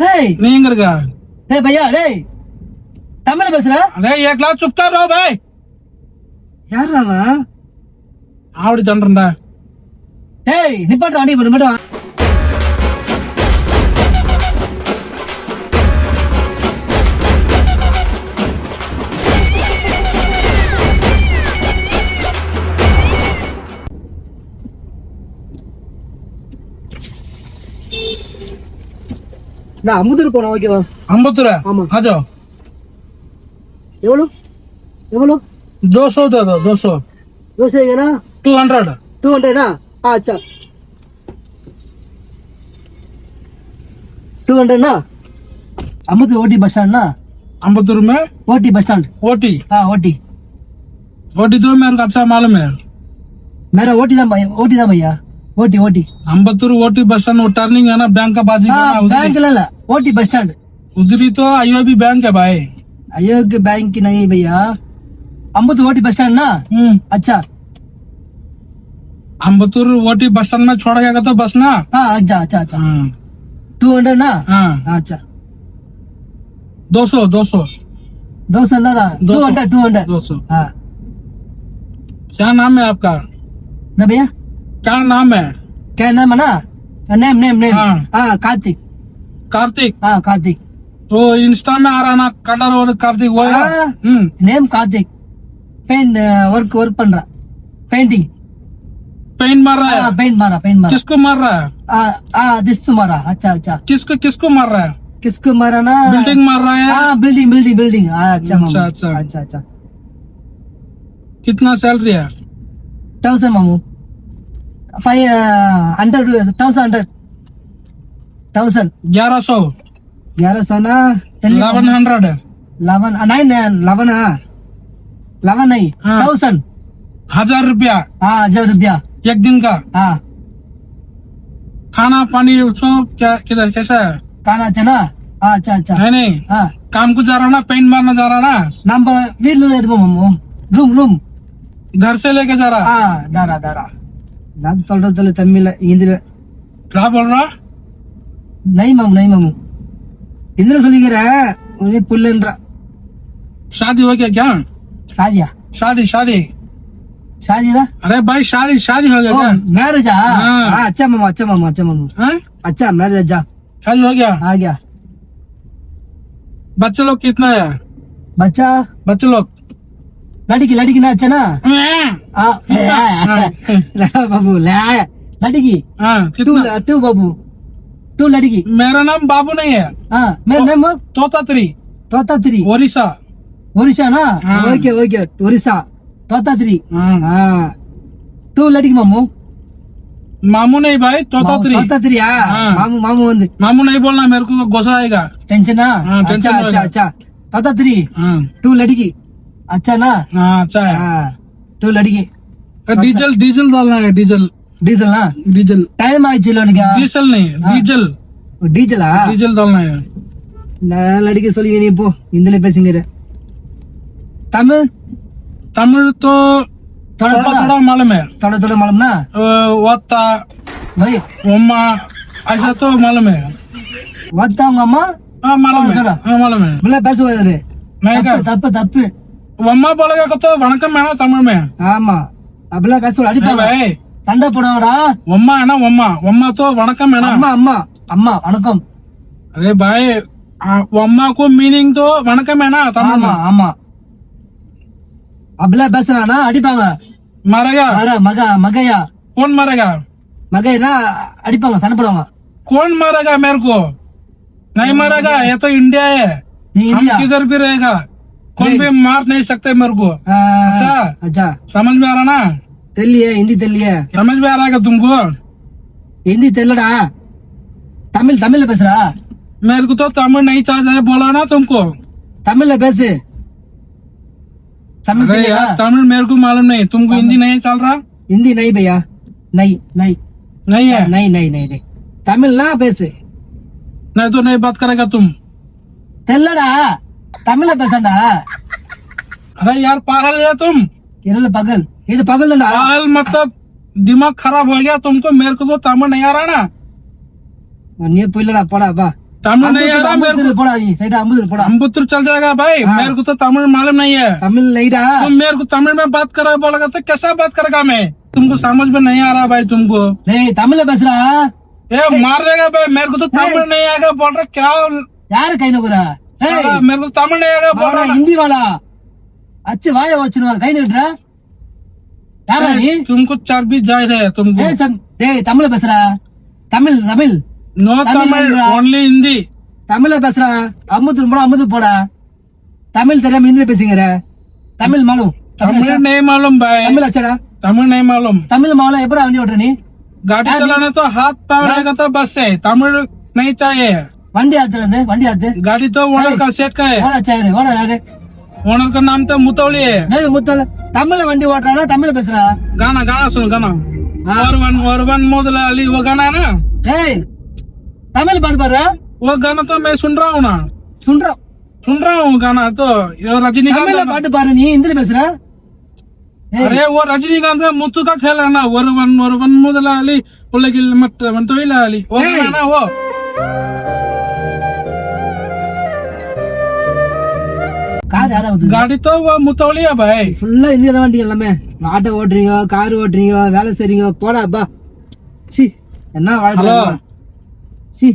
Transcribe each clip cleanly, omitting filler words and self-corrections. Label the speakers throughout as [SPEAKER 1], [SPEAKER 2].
[SPEAKER 1] டேய்
[SPEAKER 2] நீ எங்க இருக்க?
[SPEAKER 1] டேய் பையா டேய் தமிழ்ல பேசுற?
[SPEAKER 2] டேய் एक लाख चुप कर रहो भाई.
[SPEAKER 1] யாரா அவன்?
[SPEAKER 2] ஆவடி தண்டறடா.
[SPEAKER 1] டேய் நிப்பாட்றா வண்டி போடு மட்டும். நான் அமுதூர் போனேன் ஓகேவா?
[SPEAKER 2] अम्बतूर
[SPEAKER 1] ஆமா.
[SPEAKER 2] आ जाओ.
[SPEAKER 1] எவ்வளோ எவ்வளோ?
[SPEAKER 2] 200 दे दो 200.
[SPEAKER 1] யோசிக்கனா
[SPEAKER 2] 200.
[SPEAKER 1] 200 अच्छा 200 अमृत ओटी बस स्टैंड ना?
[SPEAKER 2] अम्बतूर में
[SPEAKER 1] ओटी बस स्टैंड.
[SPEAKER 2] ओटी.
[SPEAKER 1] हाँ ओटी.
[SPEAKER 2] ओटी तो मेरे को अच्छा मालूम है.
[SPEAKER 1] मेरा ओटी था भैया OT OT.
[SPEAKER 2] Ambattur OT bus stand turning है ना बैंक का बाजू.
[SPEAKER 1] हाँ बैंक ला ओटी बस स्टैंड.
[SPEAKER 2] उधरी तो आईओबी बैंक है भाई.
[SPEAKER 1] अयोग्य बैंक की नहीं भैया अमृत ओटी बस स्टैंड ना? अच्छा
[SPEAKER 2] अम्बतूर ओटी बस स्टैंड में छोड़ गया तो बस ना.
[SPEAKER 1] हाँ अच्छा अच्छा अच्छा 200 ना?
[SPEAKER 2] हाँ
[SPEAKER 1] अच्छा
[SPEAKER 2] 200 200
[SPEAKER 1] 200 ना 200
[SPEAKER 2] 200.
[SPEAKER 1] हाँ
[SPEAKER 2] क्या नाम है आपका?
[SPEAKER 1] ना भैया
[SPEAKER 2] क्या नाम है?
[SPEAKER 1] क्या नाम है ना? Name name name.
[SPEAKER 2] हाँ.
[SPEAKER 1] हाँ कार्तिक.
[SPEAKER 2] कार्तिक.
[SPEAKER 1] हाँ कार्तिक.
[SPEAKER 2] वो इंस्टा में आ रहा ना कलर और कार्तिक वो है.
[SPEAKER 1] Name Kartik. Paint work work पन रहा पेंटिंग.
[SPEAKER 2] पेंट मार रहा है.
[SPEAKER 1] पेंट मारा
[SPEAKER 2] किसको मार रहा है?
[SPEAKER 1] दिस मारा. अच्छा अच्छा
[SPEAKER 2] किसको मार रहा है?
[SPEAKER 1] किसको मारा ना?
[SPEAKER 2] बिल्डिंग मार रहा है.
[SPEAKER 1] हाँ बिल्डिंग. अच्छा मामू.
[SPEAKER 2] अच्छा.
[SPEAKER 1] अच्छा
[SPEAKER 2] कितना सैलरी है?
[SPEAKER 1] 1000 मामू. 500 1000
[SPEAKER 2] 1100
[SPEAKER 1] 1100 ना?
[SPEAKER 2] 1100
[SPEAKER 1] 11 नहीं
[SPEAKER 2] हाँ.
[SPEAKER 1] 1000.
[SPEAKER 2] 1000 रुपया
[SPEAKER 1] 1000 रुपया
[SPEAKER 2] एक दिन का.
[SPEAKER 1] हाँ
[SPEAKER 2] खाना पानी उसको क्या किधर कैसा है?
[SPEAKER 1] खाना अच्छा ना? अच्छा अच्छा
[SPEAKER 2] है नहीं
[SPEAKER 1] हाँ
[SPEAKER 2] काम को जा रहा ना पेंट मारना जा रहा ना
[SPEAKER 1] நம்ம வீட்ல இருக்கோம் மாமு. ரூம்
[SPEAKER 2] घर से लेके जा रहा.
[SPEAKER 1] தாரா நான் சொல்றதுல தமிழ்ல இந்தில
[SPEAKER 2] क्या बोल रहा?
[SPEAKER 1] नहीं मामू இந்தில சொல்லிக்கிற உனே புல்லன்றா.
[SPEAKER 2] शादी हो गया क्या?
[SPEAKER 1] சாதியா
[SPEAKER 2] शादी
[SPEAKER 1] शादी ना?
[SPEAKER 2] अरे भाई शादी हो गया क्या?
[SPEAKER 1] मैरिज
[SPEAKER 2] हाँ.
[SPEAKER 1] अच्छा मामू
[SPEAKER 2] हैं?
[SPEAKER 1] अच्छा मैरिज जा
[SPEAKER 2] शादी हो गया.
[SPEAKER 1] आ गया.
[SPEAKER 2] बच्चे लोग कितना है?
[SPEAKER 1] बच्चे
[SPEAKER 2] लोग
[SPEAKER 1] लड़की ना अच्छा ना?
[SPEAKER 2] हाँ,
[SPEAKER 1] बाबू लड़की
[SPEAKER 2] कितना?
[SPEAKER 1] 2 बाबू 2 लड़की.
[SPEAKER 2] मेरा नाम बाबू नहीं है.
[SPEAKER 1] हाँ मैं नाम
[SPEAKER 2] तोतात्री
[SPEAKER 1] ओरिसा ना?
[SPEAKER 2] हाँ.
[SPEAKER 1] ओके ओरिसा तोतात्री.
[SPEAKER 2] हाँ.
[SPEAKER 1] हाँ 2 लड़की मामू.
[SPEAKER 2] मामू नहीं भाई तोतात्री.
[SPEAKER 1] हाँ मामू வந்து
[SPEAKER 2] मामू नहीं बोलना मेरे को गुस्सा आएगा.
[SPEAKER 1] टेंशन ना?
[SPEAKER 2] हाँ, टेंशन होगा.
[SPEAKER 1] अच्छा तोतात्री
[SPEAKER 2] हाँ
[SPEAKER 1] 2 लड़की अच्छा ना?
[SPEAKER 2] अच्छा है.
[SPEAKER 1] हाँ 2 लड़की.
[SPEAKER 2] डीजल डालना है.
[SPEAKER 1] डीजल ना?
[SPEAKER 2] डीजल
[SPEAKER 1] टाइम ஆயிடுச்சு இல்ல?
[SPEAKER 2] डीजल नहीं
[SPEAKER 1] டீசலா?
[SPEAKER 2] डीजल डालना है.
[SPEAKER 1] நான் लड़की சொல்லிங்க நீ போ இந்தில பேசுங்கற.
[SPEAKER 2] तमिल तो थोड़ा मालूम है.
[SPEAKER 1] थोड़ा मालूम ना?
[SPEAKER 2] वत्ता
[SPEAKER 1] भाई
[SPEAKER 2] अम्मा ऐसा तो मालूम है.
[SPEAKER 1] वत्ता अम्मा
[SPEAKER 2] हाँ मालूम
[SPEAKER 1] थोड़ा.
[SPEAKER 2] है. हाँ मालूम है.
[SPEAKER 1] बोला பேசுவாரு.
[SPEAKER 2] नहीं का
[SPEAKER 1] தப்பு
[SPEAKER 2] अम्मा बोलेगा तो वणकम है ना तमिल में.
[SPEAKER 1] ஆமா அப்படிலாம் பேசுவாரு. அடிப்பாங்க
[SPEAKER 2] भाई
[SPEAKER 1] சண்டை போடுவாங்கடா.
[SPEAKER 2] अम्मा है ना अम्मा तो वणकम है ना.
[SPEAKER 1] அம்மா வணக்கம்.
[SPEAKER 2] अरे भाई अम्मा को मीनिंग तो वणकम है ना तमिल में.
[SPEAKER 1] ஆமா அப்படிலாம் பேசுறானா அடிப்பாங்க.
[SPEAKER 2] मारेगा.
[SPEAKER 1] மகையா
[SPEAKER 2] कौन मारेगा?
[SPEAKER 1] மகைனா அடிப்பாங்க சண்டை போடுவாங்க.
[SPEAKER 2] कौन मारेगा मेरे को? नहीं मारेगा. ये तो इंडिया है.
[SPEAKER 1] நீ
[SPEAKER 2] हम
[SPEAKER 1] இந்தியா.
[SPEAKER 2] किधर भी रहेगा कौन भी मार नहीं सकते मेरे को.
[SPEAKER 1] अच्छा
[SPEAKER 2] समझ में आ रहा ना?
[SPEAKER 1] தெரியலையே ஹிந்தி தெரியலையே.
[SPEAKER 2] समझ में आ रहा है तुमको?
[SPEAKER 1] ஹிந்தி தெரியலடா. தமிழ்ல பேசுறா.
[SPEAKER 2] मेरे को तो तमिल नहीं चाहिए बोला ना तुमको.
[SPEAKER 1] தமிழ்ல பேசு. तमिल
[SPEAKER 2] अरे यार तमिल मेरे को मालूम नहीं. तुमको हिंदी नहीं चल रहा?
[SPEAKER 1] हिंदी नहीं भैया नहीं
[SPEAKER 2] है.
[SPEAKER 1] नहीं तमिल ना பேசு.
[SPEAKER 2] नहीं तो नहीं बात करेगा तुम.
[SPEAKER 1] தெரியலடா தமிழ்ல பேசண்டா.
[SPEAKER 2] अरे यार पागल है तुम.
[SPEAKER 1] இல்ல பகல் இது பகல் தான்டா.
[SPEAKER 2] पागल मतलब दिमाग खराब हो गया तुमको. मेरे को तो तमिल नहीं आ रहा ना.
[SPEAKER 1] நீ போயிலடா போடா வா
[SPEAKER 2] तमिल नहीं आ रहा मेरे
[SPEAKER 1] अमृतसर போடா நீ சைடா अमृतसर போடா
[SPEAKER 2] को अमृतसर चल जाएगा भाई मेरे को तो तमिल मालूम नहीं है
[SPEAKER 1] தமிழ் லைடா
[SPEAKER 2] तुम मेरे को तमिल में बात करा बोलेगा तो कैसा बात करेगा मैं तुमको समझ में नहीं आ रहा भाई तुमको
[SPEAKER 1] டேய் தமிழ்ல பேசுடா
[SPEAKER 2] ये मार देगा भाई मेरे को तो तमिल नहीं आएगा बोल रहा क्या
[SPEAKER 1] யாரு கை நோக்குறா ஏய்
[SPEAKER 2] साला, मेरे को तमिल नहीं आएगा बोल
[SPEAKER 1] வாடா
[SPEAKER 2] रहा
[SPEAKER 1] ஹிந்தி வாடா அச்சு வாய வச்சிருவா கை நீட்டுற யாரா நீ
[SPEAKER 2] तुमको चर्बी जायद है तुमको
[SPEAKER 1] டேய் தமிழ்ல பேசுடா தமிழ் தமிழ்
[SPEAKER 2] नो तमिल ओनली हिंदी
[SPEAKER 1] தமிழ்ல பேசுறா அமுது போடா தமிழ் தெரியாம ஹிந்தில பேசுங்கற தமிழ் மாலும்
[SPEAKER 2] तमिल नहीं मालूम भाई
[SPEAKER 1] தமிழ் அச்சடா
[SPEAKER 2] तमिल नहीं मालूम
[SPEAKER 1] தமிழ் மாலும் எப்பறம் வண்டி ஓட்டுற நீ
[SPEAKER 2] गाड़ी चलाना तो हाथ पाव रहेगा तो बस है तमिल नहीं चाहिए
[SPEAKER 1] வண்டி ஆத்துறது வண்டி ஆத்து
[SPEAKER 2] गाड़ी तो ओनर का सेट का है
[SPEAKER 1] ஓடா சாயிரு ஓடா யாரு
[SPEAKER 2] ओनर का नाम तो मुतौली है
[SPEAKER 1] டேய் முத்தல தமிழ்ல வண்டி ஓட்டுறானா தமிழ்ல பேசுறா
[SPEAKER 2] गाना गाना सुन गाना और वन मोदला अली वो गाना है ना
[SPEAKER 1] டேய் தமிழ் பாட்டு பாடுற
[SPEAKER 2] वो गाना तो मैं सुन रहा हूँ ना
[SPEAKER 1] சுண்றா
[SPEAKER 2] सुन रहा हूँ गाना तो ये रजनीकांत
[SPEAKER 1] தமிழ்ல
[SPEAKER 2] का-
[SPEAKER 1] பாட்டு பாரு நீ ஹிந்தில பேசுற ஏய்
[SPEAKER 2] अरे वो रजनीकांत का मुत्तु का खेल है ना और वन मोदला अली उल्लेखिल मत वन तोइला अली वो
[SPEAKER 1] Hey!
[SPEAKER 2] गाना वो
[SPEAKER 1] காது யாராவது
[SPEAKER 2] गाड़ी तो वो मुतौली है भाई
[SPEAKER 1] ஃபுல்லா இந்தியா தான் வண்டி எல்லாமே ஆட்டோ ஓட்டுறீங்க கார் ஓட்டுறீங்க வேலை செய்றீங்க போடா அப்பா சி என்ன வாழ்க்கை
[SPEAKER 2] ஹலோ.
[SPEAKER 1] சி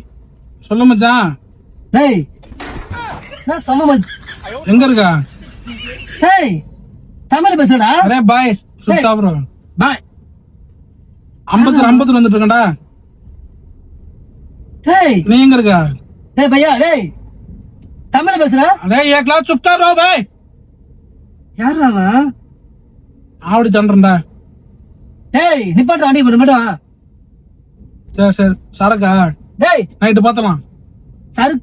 [SPEAKER 2] சொல்லு மச்சான்
[SPEAKER 1] டேய் நான் சம மச்
[SPEAKER 2] எங்க இருக்கா
[SPEAKER 1] டேய் தமிழ் பேசுடா
[SPEAKER 2] அரே பாய் சுத்தா ப்ரோ
[SPEAKER 1] பாய்
[SPEAKER 2] 50 வந்துட்டு இருக்கடா
[SPEAKER 1] டேய்
[SPEAKER 2] நீ எங்க இருக்கா
[SPEAKER 1] டேய் பையா டேய் தமிழ் பேசுடா
[SPEAKER 2] अरे एक लाख चुपता रहो भाई
[SPEAKER 1] யாரா அவன்
[SPEAKER 2] ஆவடி தண்டா
[SPEAKER 1] டேய் நிப்பாட்டு வண்டி போடு மட்டும்
[SPEAKER 2] சரி சரி சரக்கா
[SPEAKER 1] டேய்
[SPEAKER 2] நைட்டு பார்த்தலாம்
[SPEAKER 1] சரு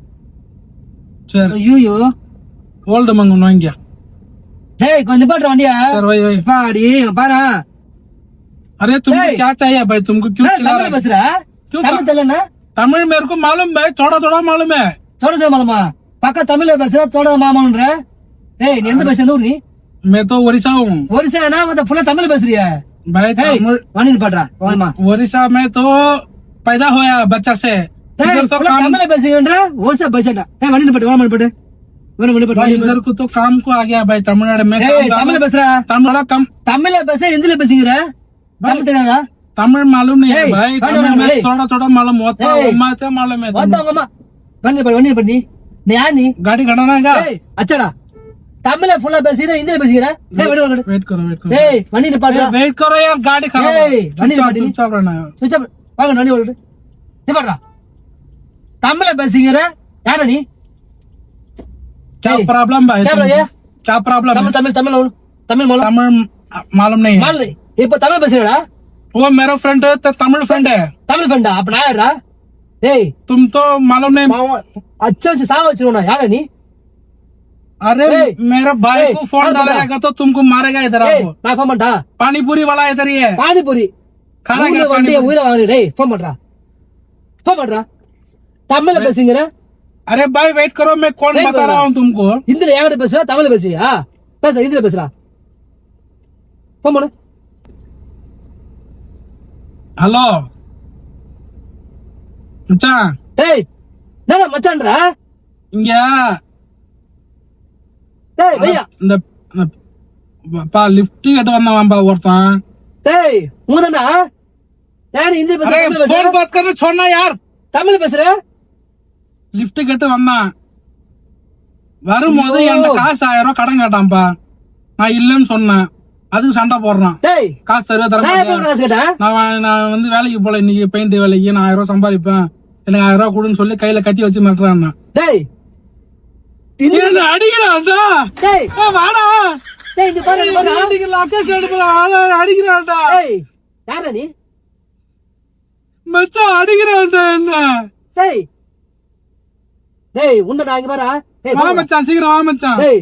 [SPEAKER 2] சரி
[SPEAKER 1] ஐயோ
[SPEAKER 2] ஓல்டு மங்க ஒன்று வாங்கியா
[SPEAKER 1] டேய் கொஞ்சம் நிப்பாட்டு வண்டியா
[SPEAKER 2] सर वही वही
[SPEAKER 1] பாடி பாரு
[SPEAKER 2] अरे तुमको
[SPEAKER 1] नहीं।
[SPEAKER 2] क्या चाहिए भाई तुमको क्यों
[SPEAKER 1] டேய்
[SPEAKER 2] चिल्ला
[SPEAKER 1] தமிழ்
[SPEAKER 2] रहे?
[SPEAKER 1] பேசுடா
[SPEAKER 2] क्यों
[SPEAKER 1] தமிழ் தெரியலனா
[SPEAKER 2] तमिल मेरे को मालूम भाई थोड़ा थोड़ा मालूम है
[SPEAKER 1] தோட சொல்ல மாலமா பக்க தமிழ்ல பேசுற தோட மாமான்ற ஏய் நீ எந்த பேசுற ஊர் நீ
[SPEAKER 2] मैं तो ओडिशा हूँ
[SPEAKER 1] ஒரிசானா மத்த ஃபுல்லா தமிழ் பேசுறியா
[SPEAKER 2] भाई
[SPEAKER 1] ஏய்
[SPEAKER 2] तमिल
[SPEAKER 1] வண்டி நிப்பாட்றா ஓயமா
[SPEAKER 2] ओडिशा में तो पैदा होया बच्चा से
[SPEAKER 1] டேய்
[SPEAKER 2] इधर तो
[SPEAKER 1] ஃபுல்லா
[SPEAKER 2] काम
[SPEAKER 1] தமிழ்ல பேசுறன்ற ஒரிசா பேசடா ஏய் வண்டி நிப்பாட்டு ஓயமா நிப்பாட்டு வண்டி நிப்பாட்டு
[SPEAKER 2] भाई इधर को तो काम को आ गया भाई तमिलनाडु में
[SPEAKER 1] ஏய் தமிழ்ல பேசுறா
[SPEAKER 2] तमिल कम
[SPEAKER 1] தமிழ்ல பேச ஹிந்தில பேசுங்கற தமிழ் தெரியாதா
[SPEAKER 2] तमिल मालूम नहीं है
[SPEAKER 1] नहीं,
[SPEAKER 2] भाई
[SPEAKER 1] नहीं,
[SPEAKER 2] तमिल में
[SPEAKER 1] नहीं।
[SPEAKER 2] थोड़ा थोड़ा मालूम होता है
[SPEAKER 1] नहीं।
[SPEAKER 2] उम्मा से मालूम है
[SPEAKER 1] வந்தவங்கமா வண்டி நிப்பாட்டு நீ யார் நீ
[SPEAKER 2] गाड़ी खड़ा है
[SPEAKER 1] ஏய் அச்சடா தமிழ்ல ஃபுல்லா பேசுற ஹிந்தில பேசுங்கற ஏய் வண்டி
[SPEAKER 2] वेट करो वेट करो
[SPEAKER 1] ஏய் வண்டி நிப்பாட்றா
[SPEAKER 2] वेट करो यार गाड़ी खड़ा
[SPEAKER 1] ए, वनी बाटी नहीं।
[SPEAKER 2] चुपचाप रहना है
[SPEAKER 1] சுவிட்ச் ஆஃப் வாங்க வண்டி ஓடு நிப்பாட்றா தமிழ்ல பேசுங்கற யாரா நீ
[SPEAKER 2] क्या
[SPEAKER 1] ए,
[SPEAKER 2] प्रॉब्लम भाई
[SPEAKER 1] क्या
[SPEAKER 2] तुमको?
[SPEAKER 1] बोला ये?
[SPEAKER 2] क्या प्रॉब्लम
[SPEAKER 1] தமிழ் தமிழ் தமிழ் ஓடு தமிழ் மாலும்
[SPEAKER 2] तमिल मालूम नहीं है
[SPEAKER 1] மாலு இப்ப தமிழ் பேசுறடா
[SPEAKER 2] वो मेरा फ्रेंड है तो तमिल फ्रेंड है
[SPEAKER 1] தமிழ் ஃப்ரெண்டா அப்ப நான் யாரா ஏய்
[SPEAKER 2] तुम तो मालूम नहीं
[SPEAKER 1] அச்சா வச்சு சாவ வச்சிருவா யாரா நீ
[SPEAKER 2] अरे
[SPEAKER 1] ए,
[SPEAKER 2] मेरा भाई
[SPEAKER 1] ए,
[SPEAKER 2] को फोन
[SPEAKER 1] हाँ, बोला।
[SPEAKER 2] डालेगा तो तुमको मारेगा इधर
[SPEAKER 1] ஏய்
[SPEAKER 2] आपको
[SPEAKER 1] நான் ஃபோன் பண்ணட்டா
[SPEAKER 2] पानी पूरी वाला इधर ही है
[SPEAKER 1] பானிபூரி
[SPEAKER 2] खाना
[SPEAKER 1] ஊர்ல
[SPEAKER 2] क्या
[SPEAKER 1] வண்டிய
[SPEAKER 2] पानी
[SPEAKER 1] உயிரை வாங்குற டேய் ஃபோன் பண்றா தமிழ்ல பேசுங்கற
[SPEAKER 2] अरे भाई वेट करो मैं कौन
[SPEAKER 1] नहीं
[SPEAKER 2] बता
[SPEAKER 1] बोला।
[SPEAKER 2] रहा हूँ तुमको
[SPEAKER 1] ஹிந்தில யாரா பேசுற தமிழ்ல பேசுறியா பேச ஹிந்தில பேசுறா ஃபோன் பண்ணு
[SPEAKER 2] हेलो மச்சான்
[SPEAKER 1] டேய் என்னடா மச்சான்டா
[SPEAKER 2] இங்க
[SPEAKER 1] டேய் பையா
[SPEAKER 2] இந்த பா லிஃப்ட் கேட்டு வந்தவன்பா ஒருத்தன்
[SPEAKER 1] டேய் உங்கதான்டா யாரு ஹிந்தி பேசுற
[SPEAKER 2] अरे
[SPEAKER 1] தமிழ்ல
[SPEAKER 2] फोन
[SPEAKER 1] பேசுற
[SPEAKER 2] बात करना छोड़ना यार
[SPEAKER 1] தமிழ்ல பேசுற
[SPEAKER 2] லிஃப்ட் கேட்டு வந்தான் வரும்போது
[SPEAKER 1] ஐயோ.
[SPEAKER 2] என்கிட்ட காசு 1000 ரூபாய் கடன் கேட்டான்ப்பா நான் இல்லன்னு சொன்னேன் அதுக்கு சண்டை போடுறான்
[SPEAKER 1] டேய்
[SPEAKER 2] காசு தருவா தர
[SPEAKER 1] நான் எப்ப
[SPEAKER 2] மாட்டியா?
[SPEAKER 1] காசு கேட்டேன்
[SPEAKER 2] நான் வந்து வேலைக்கு போல இன்னைக்கு பெயிண்ட் வேலைக்கு நான் 1000 ரூபாய் சம்பாதிப்பேன் எனக்கு 1000 ரூபாய் கொடுன்னு சொல்லி கையில கட்டி வச்சு மிரட்டுறான்
[SPEAKER 1] டேய் இந்த-
[SPEAKER 2] அடிக்கிறான்டா
[SPEAKER 1] டேய்
[SPEAKER 2] வாடா
[SPEAKER 1] டேய் இங்க பாரு இங்க பாரு
[SPEAKER 2] லொகேஷன் அடிக்கிறான்டா
[SPEAKER 1] டேய் யாரா நீ
[SPEAKER 2] மச்சான் அடிக்கிறான்டா என்ன
[SPEAKER 1] டேய் டேய் உண்டடா இங்க பாரு டேய்
[SPEAKER 2] வா மச்சான் சீக்கிரம் வா மச்சான்
[SPEAKER 1] டேய்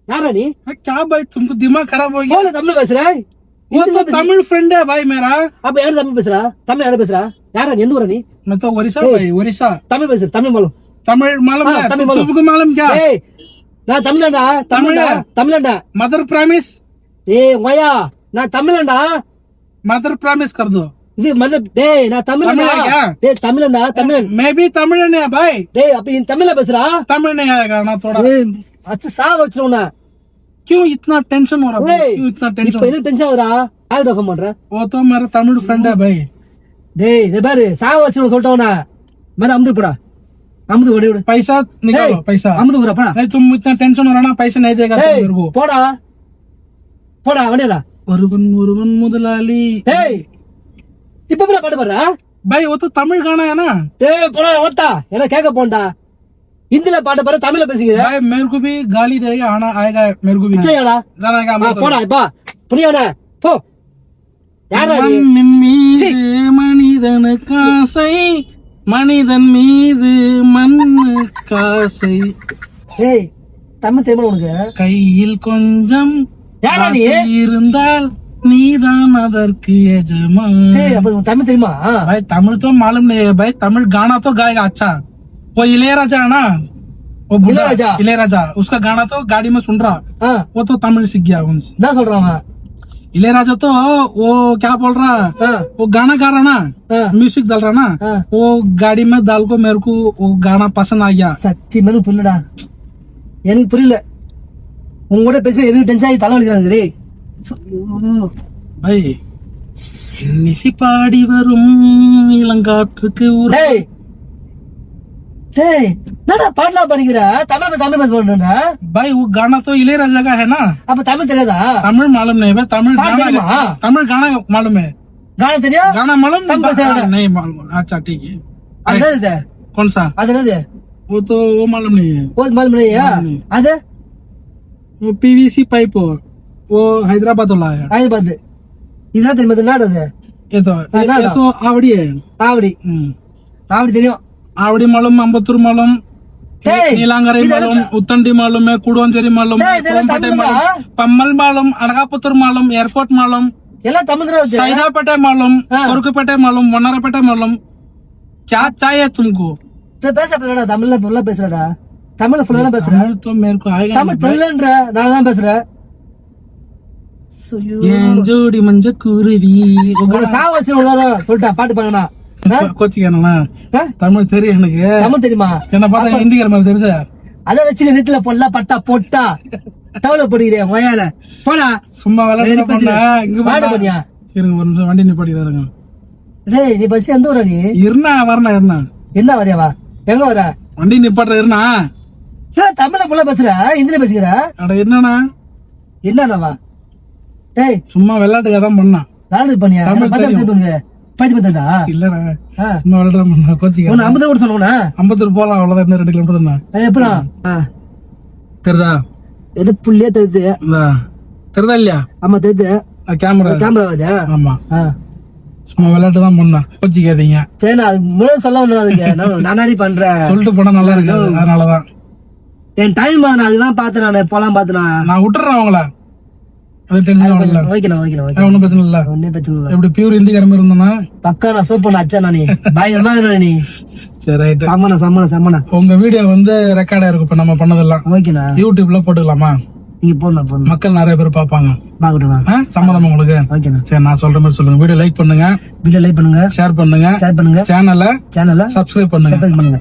[SPEAKER 1] யாரா நீ
[SPEAKER 2] क्या भाई तुमको दिमाग खराब हो गया
[SPEAKER 1] போல தமிழ் பேசுற
[SPEAKER 2] वो तो तमिल फ्रेंड है भाई मेरा
[SPEAKER 1] அப்ப யாரு தமிழ் பேசுறா தமிழ் யாரு பேசுறா யாரா நீ எந்த ஊரா நீ
[SPEAKER 2] मैं तो ओडिशा
[SPEAKER 1] ए,
[SPEAKER 2] भाई ओडिशा
[SPEAKER 1] தமிழ் பேசுற தமிழ் மாலும்
[SPEAKER 2] तमिल मालूम है
[SPEAKER 1] तमिल मालूम।
[SPEAKER 2] तुमको मालूम क्या
[SPEAKER 1] டேய் நான் தமிழண்டா தமிழண்டா தமிழண்டா
[SPEAKER 2] मदर प्रॉमिस
[SPEAKER 1] ஏய் ஒயா நான் தமிழண்டா
[SPEAKER 2] मदर प्रॉमिस कर दो
[SPEAKER 1] இது மதம். டேய் நான் தமிழனா?
[SPEAKER 2] தமிழா?
[SPEAKER 1] டேய் தமிழனா? தமிழன்.
[SPEAKER 2] मैं भी तमिलन है भाई.
[SPEAKER 1] டேய் அப்ப இந்த தமிழ்ல பேசுறா?
[SPEAKER 2] तमिल नहीं आएगा ना थोड़ा.
[SPEAKER 1] டேய் அச்சு சா வச்சிரோனா.
[SPEAKER 2] क्यों इतना टेंशन हो रहा है?
[SPEAKER 1] டேய்
[SPEAKER 2] क्यों इतना
[SPEAKER 1] இப்ப
[SPEAKER 2] टेंशन?
[SPEAKER 1] என்ன டென்ஷன் ஆகுறா? யாரு ஃபோன் பண்ற?
[SPEAKER 2] वो तो मेरा तमिल फ्रेंड है भाई.
[SPEAKER 1] டேய் இது பாரு சா வச்சிரோன சொல்லிட்டவனா. மத அமுது போடா. அமுது ஓடி ஓடு.
[SPEAKER 2] पैसा निकालो पैसा.
[SPEAKER 1] அமுது போடா போடா.
[SPEAKER 2] नहीं तुम इतना टेंशन हो रहा ना पैसा नहीं देगा तुम
[SPEAKER 1] டேய்
[SPEAKER 2] मेरे को.
[SPEAKER 1] போடா. போடா வண்டிடா.
[SPEAKER 2] ஒருவன் ஒருவன் முதலாளி.
[SPEAKER 1] டேய் இப்ப போடா பாட்டு பாடுறா.
[SPEAKER 2] भाई वो तो तमिल गाना है ना.
[SPEAKER 1] டேய் போடா ஓட்டா. என்ன கேட்க போண்டா. ஹிந்தில பாட்டு பாரு தமிழ்ல பேசுங்க.
[SPEAKER 2] भाई मेरे को भी गाली देगा आना आएगा मेरे को भी.
[SPEAKER 1] சரியாடா?
[SPEAKER 2] जाना का मत.
[SPEAKER 1] போடா இப்ப. புரியவனே போ. யாரா நீ?
[SPEAKER 2] மண்ணின் மீது மனிதனுக்கு ஆசை மனிதன் மீது மண்ணுக்கு ஆசை
[SPEAKER 1] டேய் தமிழ் தெரியுமா உனக்கு?
[SPEAKER 2] கையில் கொஞ்சம்
[SPEAKER 1] யாரா நீ?
[SPEAKER 2] ஆசை இருந்தால் நீதான் அதற்கு यजमान.
[SPEAKER 1] டேய் அப்ப உனக்கு தமிழ் தெரியுமா?
[SPEAKER 2] भाई तमिल तो मालूम नहीं है भाई तमिल गाना तो गाएगा अच्छा. वो इளையராजा है ना वो बुढ़ा
[SPEAKER 1] इளைयराजा?
[SPEAKER 2] इளையराजा उसका गाना तो गाड़ी में सुन रहा
[SPEAKER 1] ஆ
[SPEAKER 2] वो तो तमिल सीख गया उनसे.
[SPEAKER 1] என்ன சொல்றான் அவன்?
[SPEAKER 2] इளையराजा तो वो क्या बोल रहा
[SPEAKER 1] ஆ
[SPEAKER 2] वो गाना गा रहा ना
[SPEAKER 1] हाँ।
[SPEAKER 2] म्यूजिक डाल रहा ना
[SPEAKER 1] हाँ।
[SPEAKER 2] वो गाड़ी में डाल को मेरे को वो गाना पसंद आ गया.
[SPEAKER 1] சத்தியமா எனக்கு புரியலடா. எனக்கு புரியல. உங்க கூட பேசவே எனக்கு டென்ஷன் ஆகி தலை வலிக்கிறாங்க டேய். ஐயோ.
[SPEAKER 2] भाई நிசி பாடி வரும் இளங்காற்றுக்கு ஊர்.
[SPEAKER 1] டேய் டேய் என்னடா பாட்டலாம் படிக்கிற? தமிழ் பேச போறேன்டா.
[SPEAKER 2] भाई वो गाना तो इளையराजा का है ना.
[SPEAKER 1] அப்ப தமிழ் தெரியாதா?
[SPEAKER 2] तमिल मालूम नहीं भाई तमिल
[SPEAKER 1] हाँ,
[SPEAKER 2] गाना
[SPEAKER 1] தெரியுமா?
[SPEAKER 2] तमिल गाना मालूम है.
[SPEAKER 1] காண தெரியும்?
[SPEAKER 2] गाना मालूम
[SPEAKER 1] तमिल से गाना।
[SPEAKER 2] नहीं मालूम. अच्छा ठीक है.
[SPEAKER 1] அது என்னது?
[SPEAKER 2] कौन सा
[SPEAKER 1] அது என்னது?
[SPEAKER 2] वो तो वो मालूम नहीं है.
[SPEAKER 1] ஓ மால் மணியா?
[SPEAKER 2] नहीं।
[SPEAKER 1] அது
[SPEAKER 2] वो पीवीसी पाइप वो हैदराबाद वाला है.
[SPEAKER 1] ஹைதராபாத். இதான் தெரியுமா? இது நாடு அது.
[SPEAKER 2] ये तो आवड़ी है.
[SPEAKER 1] ஆவடி. ஆவடி தெரியும்.
[SPEAKER 2] आवड़ी मालूम अम्बत्तूर मालूम
[SPEAKER 1] டேய்,
[SPEAKER 2] नीलांगरी
[SPEAKER 1] இது
[SPEAKER 2] मालूम
[SPEAKER 1] எனக்கு-
[SPEAKER 2] उत्तंडी मालूम है कुडवंचेरी मालूम
[SPEAKER 1] டேய், இதெல்லாம்
[SPEAKER 2] कोमपेटे
[SPEAKER 1] தமிழ்தான்.
[SPEAKER 2] मालूम पम्मल मालूम अनगापुत्तूर मालूम एयरपोर्ट मालूम
[SPEAKER 1] எல்லாம் தமிழ் தான் வருது.
[SPEAKER 2] सैदापेटे मालूम
[SPEAKER 1] हाँ।
[SPEAKER 2] कुरुकुपेटे मालूम वनारपेटे मालूम क्या चाहिए तुमको.
[SPEAKER 1] இது பேச பேசுறடா தமிழ்ல ஃபுல்லா பேசுறடா. தமிழ்ல ஃபுல்லா தான் பேசுற.
[SPEAKER 2] तमिल तो मेरे को आएगा
[SPEAKER 1] தமிழ் தெரியலன்ற நான் தான் பேசுறேன். ஐயோ.
[SPEAKER 2] ஏன் ஜோடி மஞ்ச குருவி
[SPEAKER 1] உங்களை சாவ வச்சு சொல்லிட்டா பாட்டு பாருங்கண்ணா.
[SPEAKER 2] கோச்சிக்கானா தமிழ் தெரியும் எனக்கு.
[SPEAKER 1] தமிழ் தெரியுமா?
[SPEAKER 2] என்ன பார்த்தா ஹிந்திக்கார மாதிரி தெரியுது.
[SPEAKER 1] அத வச்சு நெட்ல பொல்லா பட்டா போட்டா டவுல போடுகிறேன் வயால போடா.
[SPEAKER 2] சும்மா விளையாட பண்ண இங்க
[SPEAKER 1] பாடு பண்ணியா?
[SPEAKER 2] இருங்க ஒரு நிமிஷம் வண்டி நிப்பாட்டிடுறாங்க.
[SPEAKER 1] டேய் நீ ஃபர்ஸ்ட் எந்த ஊரா நீ?
[SPEAKER 2] இருண்ணா வரணும்
[SPEAKER 1] என்ன வரையாவா? எங்க வர?
[SPEAKER 2] வண்டி நிப்பாட்டுற இருண்ணா.
[SPEAKER 1] ஏன் தமிழ்ல ஃபுல்லா பேசுற? ஹிந்தில பேசுகிற?
[SPEAKER 2] அட என்னண்ணா
[SPEAKER 1] என்னவா? டேய்
[SPEAKER 2] சும்மா விளையாட்டுக்காக தான் பண்ணா.
[SPEAKER 1] நாடு பண்ணியா?
[SPEAKER 2] தமிழ்
[SPEAKER 1] பத்தி
[SPEAKER 2] தெரியும்.
[SPEAKER 1] தோணுங்க. பத்தி பத்தா?
[SPEAKER 2] இல்லண்ணா
[SPEAKER 1] ஆ.
[SPEAKER 2] சும்மா விளையாட பண்ணா கோச்சிக்க.
[SPEAKER 1] உன்னை 50 கூட சொன்னோம்னா?
[SPEAKER 2] அம்பத்தூர் போலாம் அவ்வளவுதான் இன்னும் 2 கிலோமீட்டர் தான்.
[SPEAKER 1] அது எப்பதான்?
[SPEAKER 2] தெரியுதா
[SPEAKER 1] எது புள்ளியா தெரியுது?
[SPEAKER 2] இந்தா. தெரியுதா இல்லையா
[SPEAKER 1] ஆமா தெரியுது.
[SPEAKER 2] கேமரா.
[SPEAKER 1] கேமரா வருது.
[SPEAKER 2] ஆமா
[SPEAKER 1] ஆ.
[SPEAKER 2] சும்மா விளையாட்டு தான் பண்ணா கோச்சிக்காதீங்க.
[SPEAKER 1] சரி நான் அதுக்கு முன்னாடி சொல்ல வந்தேன். அதுக்கு நானாடி பண்றேன்.
[SPEAKER 2] சொல்லிட்டு போனா நல்லா இருக்கு அதனாலதான்
[SPEAKER 1] என் டைம் நான் அதுதான் பார்த்தேன். நான் போலாம் பார்த்தேன்.
[SPEAKER 2] நான் விட்டுறேன் அவங்கள. அது டென்ஷன் ஆகல.
[SPEAKER 1] வைக்கணும் வைக்கணும்
[SPEAKER 2] ஒன்னும் பிரச்சனை இல்ல.
[SPEAKER 1] ஒன்னே பிரச்சனை இல்லை.
[SPEAKER 2] எப்படி பியூர் ஹிந்தி கடமை இருந்தனா
[SPEAKER 1] பக்கா நான் சோப் பண்ண அச்சா நீ பயங்கரமா இருக்கணும் நீ.
[SPEAKER 2] சரி ரைட்.
[SPEAKER 1] சம்மன சம்மன சம்மன.
[SPEAKER 2] உங்க வீடியோ வந்து ரெக்கார்ட் ஆயிருக்கும் இப்ப நம்ம பண்ணதெல்லாம்.
[SPEAKER 1] ஓகேண்ணா
[SPEAKER 2] யூடியூப்ல போட்டுக்கலாமா?
[SPEAKER 1] நீங்க போடணும் போடணும்.
[SPEAKER 2] மக்கள் நிறைய பேர் பாப்பாங்க.
[SPEAKER 1] பாக்கட்டும்ண்ணா.
[SPEAKER 2] சம்மதம் உங்களுக்கு?
[SPEAKER 1] ஓகேண்ணா.
[SPEAKER 2] சரி நான் சொல்ற மாதிரி சொல்லுங்க. வீடியோ லைக் பண்ணுங்க,
[SPEAKER 1] வீடியோ லைக் பண்ணுங்க,
[SPEAKER 2] ஷேர் பண்ணுங்க,
[SPEAKER 1] ஷேர் பண்ணுங்க,
[SPEAKER 2] சேனலை
[SPEAKER 1] சேனலை
[SPEAKER 2] சப்ஸ்கிரைப் பண்ணுங்க.
[SPEAKER 1] சப்ஸ்கிரைப் பண்ணுங்க.